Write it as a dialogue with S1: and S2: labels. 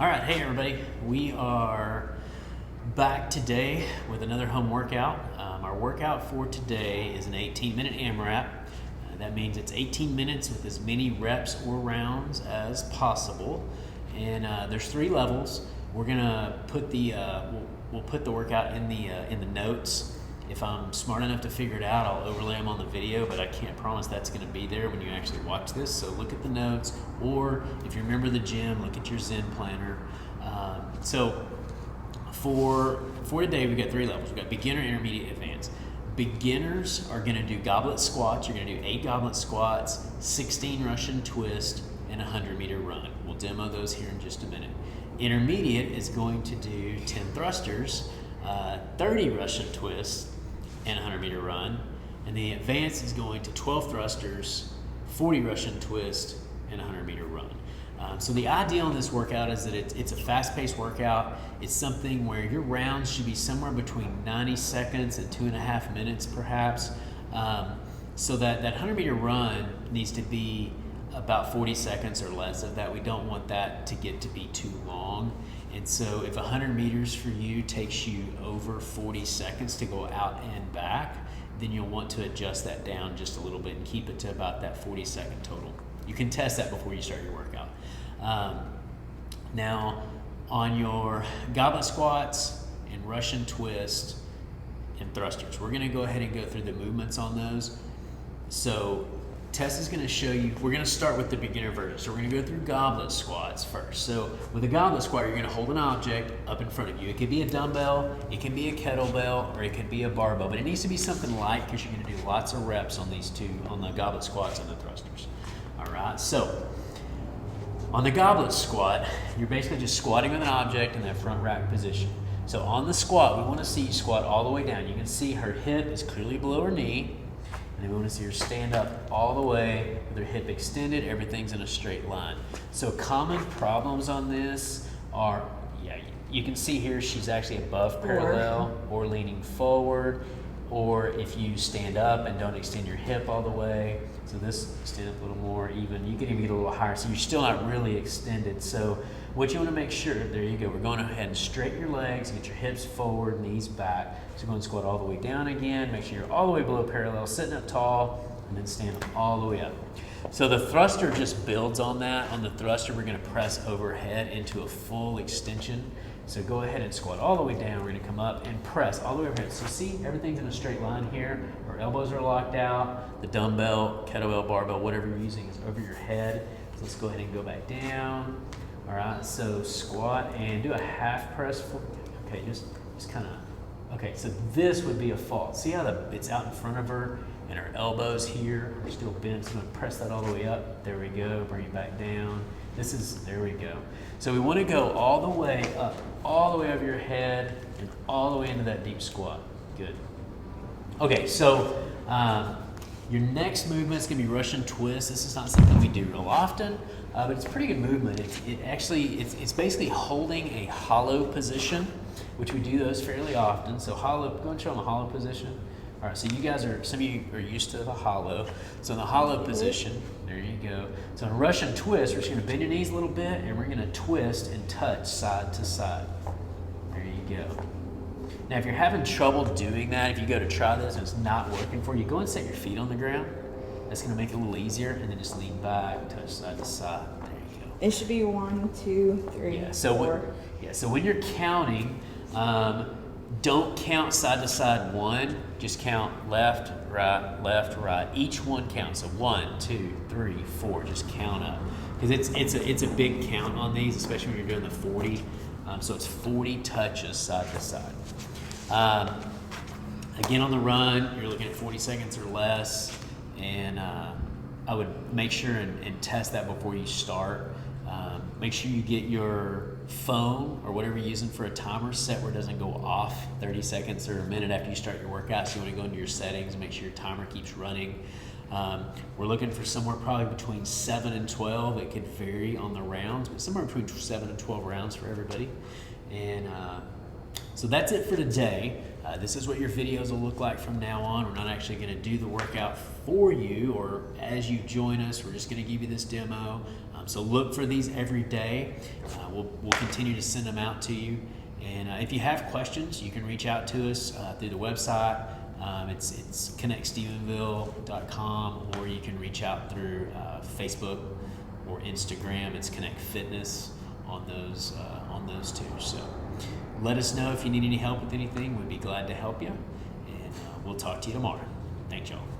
S1: All right, hey everybody. We are back today with another home workout. Our workout for today is an 18-minute AMRAP. That means it's 18 minutes with as many reps or rounds as possible. And there's 3 levels. We're gonna put the we'll put the workout in the notes. If I'm smart enough to figure it out, I'll overlay them on the video, but I can't promise that's going to be there when you actually watch this. So look at the notes, or if you remember the gym, look at your Zen planner. So for today, we've got 3 levels. We've got beginner, intermediate, advanced. Beginners are going to do goblet squats. You're going to do 8 goblet squats, 16 Russian twist, and a 100-meter run. We'll demo those here in just a minute. Intermediate is going to do 10 thrusters, 30 Russian twists, and a 100-meter run. And the advanced is going to 12 thrusters, 40 Russian twist, and a 100-meter run. So the ideal in this workout is that it's a fast-paced workout. It's something where your rounds should be somewhere between 90 seconds and 2.5 minutes perhaps. So that 100-meter run needs to be about 40 seconds or less of that. We don't want that to get to be too long. And so if 100 meters for you takes you over 40 seconds to go out and back, then you'll want to adjust that down just a little bit and keep it to about that 40-second total. You can test that before you start your workout. Now, on your goblet squats and Russian twist and thrusters, we're gonna go ahead and go through the movements on those. So Tess is going to show you, we're going to start with the beginner version. So we're going to go through goblet squats first. So with a goblet squat, you're going to hold an object up in front of you. It could be a dumbbell, it can be a kettlebell, or it could be a barbell, but it needs to be something light because you're going to do lots of reps on these two, on the goblet squats and the thrusters. All right, so on the goblet squat, you're basically just squatting with an object in that front rack position. So on the squat, we want to see you squat all the way down. You can see her hip is clearly below her knee. And then we want to see her stand up all the way with her hip extended. Everything's in a straight line. So common problems on this are, you can see here she's actually above parallel or leaning forward, or if you stand up and don't extend your hip all the way. So this, stand up a little more even. You can even get a little higher. So you're still not really extended. So what you want to make sure, there you go. We're going ahead and straighten your legs, get your hips forward, knees back. So go and squat all the way down again. Make sure you're all the way below parallel, sitting up tall, and then stand all the way up. So the thruster just builds on that. On the thruster, we're going to press overhead into a full extension. So go ahead and squat all the way down. We're going to come up and press all the way overhead. So see, everything's in a straight line here. Our elbows are locked out. The dumbbell, kettlebell, barbell, whatever you're using is over your head. So let's go ahead and go back down. All right, so squat and do a half press. Okay, just kind of, okay, so this would be a fault. See how it's out in front of her and her elbows here are still bent. So I'm gonna press that all the way up. There we go, bring it back down. There we go. So we wanna go all the way up, all the way over your head and all the way into that deep squat. Good. Okay, so your next movement is gonna be Russian twist. This is not something we do real often, but it's a pretty good movement. It's basically holding a hollow position, which we do those fairly often. So hollow, go and show them a hollow position. All right, so some of you are used to the hollow. So in the hollow position, there you go. So in a Russian twist, we're just gonna bend your knees a little bit and we're gonna twist and touch side to side. There you go. Now, if you're having trouble doing that, if you go to try this and it's not working for you, go and set your feet on the ground. That's gonna make it a little easier, and then just lean back, touch side to side. There you go.
S2: It should be 1, 2, 3, 4.
S1: So when you're counting, don't count side to side 1. Just count left, right. Each one counts. So 1, 2, 3, 4. Just count up, because it's a big count on these, especially when you're doing the 40. So it's 40 touches side to side. Again, on the run, you're looking at 40 seconds or less, and I would make sure and test that before you start. Make sure you get your phone or whatever you're using for a timer set where it doesn't go off 30 seconds or a minute after you start your workout. So you want to go into your settings and make sure your timer keeps running. We're looking for somewhere probably between 7 and 12. It could vary on the rounds, but somewhere between 7 and 12 rounds for everybody. And so that's it for today. This is what your videos will look like from now on. We're not actually going to do the workout for you or as you join us. We're just going to give you this demo. So look for these every day. We'll continue to send them out to you. And if you have questions, you can reach out to us through the website. It's connectstephenville.com, or you can reach out through Facebook or Instagram. It's Connect Fitness on those two. So let us know if you need any help with anything. We'd be glad to help you. And we'll talk to you tomorrow. Thanks, y'all.